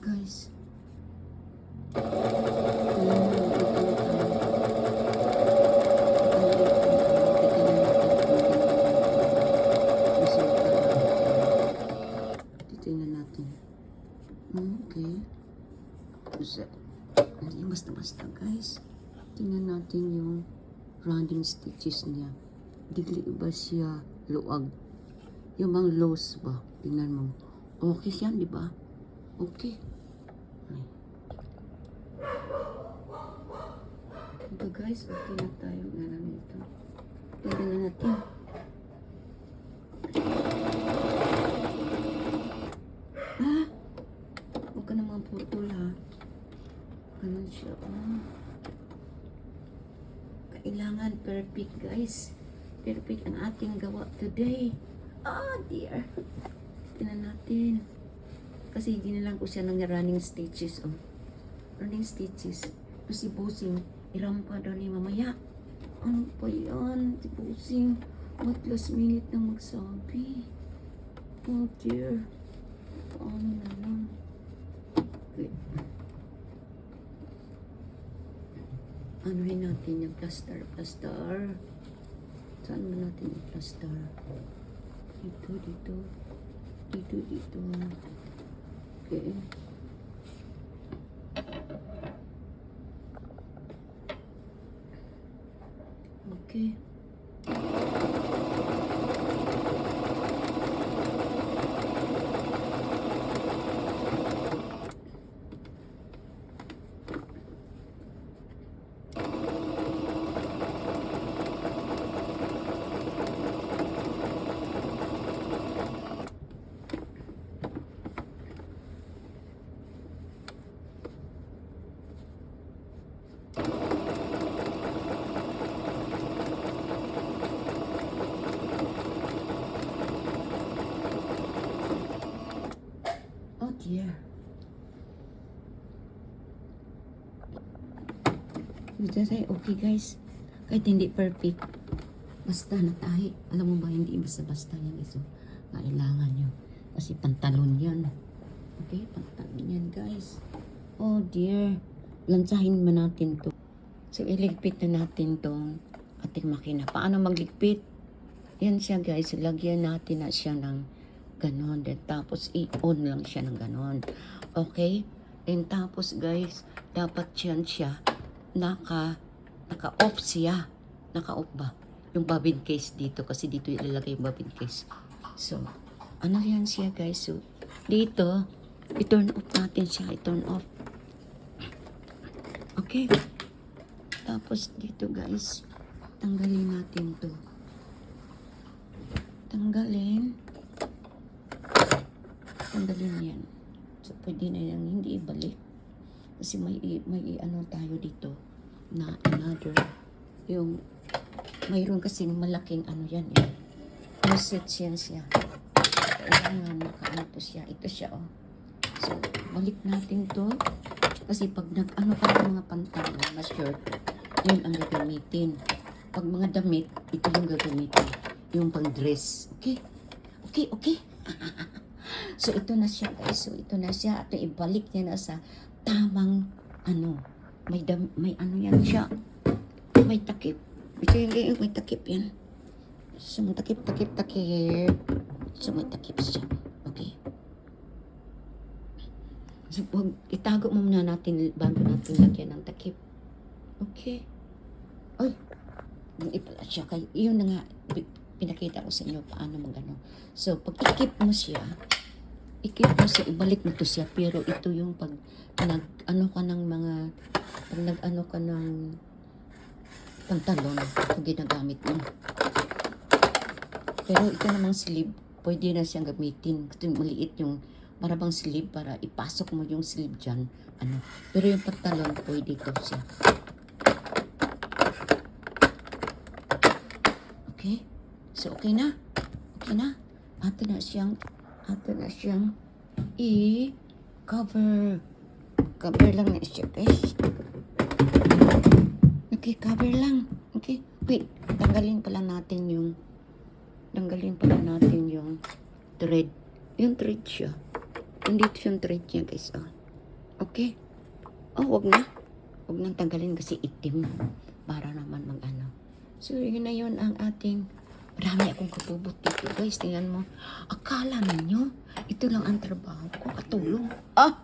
guys. Titingnan natin. Okay. Hindi basta-basta guys. Tingnan natin yung running stitches niya. Digli ba siya luag? Yung mga lows ba? Tingnan mo. Okay yan, di ba? Okay. Ito guys, okay na tayo. Ngayon ito. Tingnan na natin. Ha? Huwag ka naman putol ha. Ganun siya. Kailangan perfect guys. Perfect ang ating gawa today. Oh dear. Tingnan natin. Kasi hindi na lang ko siya ng running stitches. Oh. Running stitches. Kasi busing. Irampa daw ni mamaya. Ano pa yan? Si busing. What last minute na magsabi. Oh dear. Paano na lang. Okay. Anuhin natin yung plaster. Saan mo natin yung plaster? Dito. Okay. Okay. Yeah. Okay guys. Kahit hindi perfect. Basta na tayo. Alam mo ba, hindi basta-basta yan. So, kailangan nyo. Kasi pantalon yan. Okay, pantalon yan guys. Oh dear. Lansahin mo natin to. So, iligpit na natin tong ating makina. Paano magligpit? Yan siya guys. Lagyan natin na siya ng ganon. Then, tapos i-on lang siya ng ganon. Okay? And tapos guys, dapat yan siya naka-off siya. Naka-off ba? Yung bobbin case dito. Kasi dito ilalagay yung bobbin case. So, ano yan siya guys? So, dito, i-turn off natin siya. I-turn off. Okay? Tapos dito guys, tanggalin natin to. Tanggalin yan. So, pwede na yung hindi ibalik. Kasi may ano tayo dito na another. Yung, mayroon kasing malaking ano yan eh. Reset yan siya. Kailangan makaano to siya. Ito siya oh. So, balik natin to. Kasi pag nag-ano ka ng mga pantalon na shirt, yun ang gagamitin. Pag mga damit, ito yung gagamitin. Yung pang-dress. Okay? So, ito na siya guys. So, ito na siya. At ibalik niya na sa tamang ano. May ano yan siya. May takip. May takip yan. So, may takip. So, may takip siya. Okay. So, pag itago mo muna natin bago natin lagyan ng takip. Okay. Ay. Ipala siya. Iyon na nga. Pinakita ko sa inyo paano magano. So, pag ikip mo siya, ibalik mo to siya. Pero ito yung pag nag-ano ka ng mga, pag nag-ano ka ng pantalon, ito ginagamit mo. Pero ito namang sleeve, pwede na siyang gamitin. Ito yung maliit yung marabang sleeve para ipasok mo yung sleeve dyan. Ano. Pero yung pantalon, pwede ito siya. Okay? So, okay na. Ato na siyang i-cover. Cover lang na siya, guys. Okay, cover lang. Okay, wait. Tanggalin pala natin yung thread. Yung thread siya. Hindi ito yung thread niya, guys. Okay? Oh, wag na. Wag nang tanggalin kasi itim. Para naman mag-ano. So, yun na yun ang ating... Marami akong katubot dito, guys. Tingnan mo. Akala ninyo, ito lang ang trabaho ko. Katulong. Ah!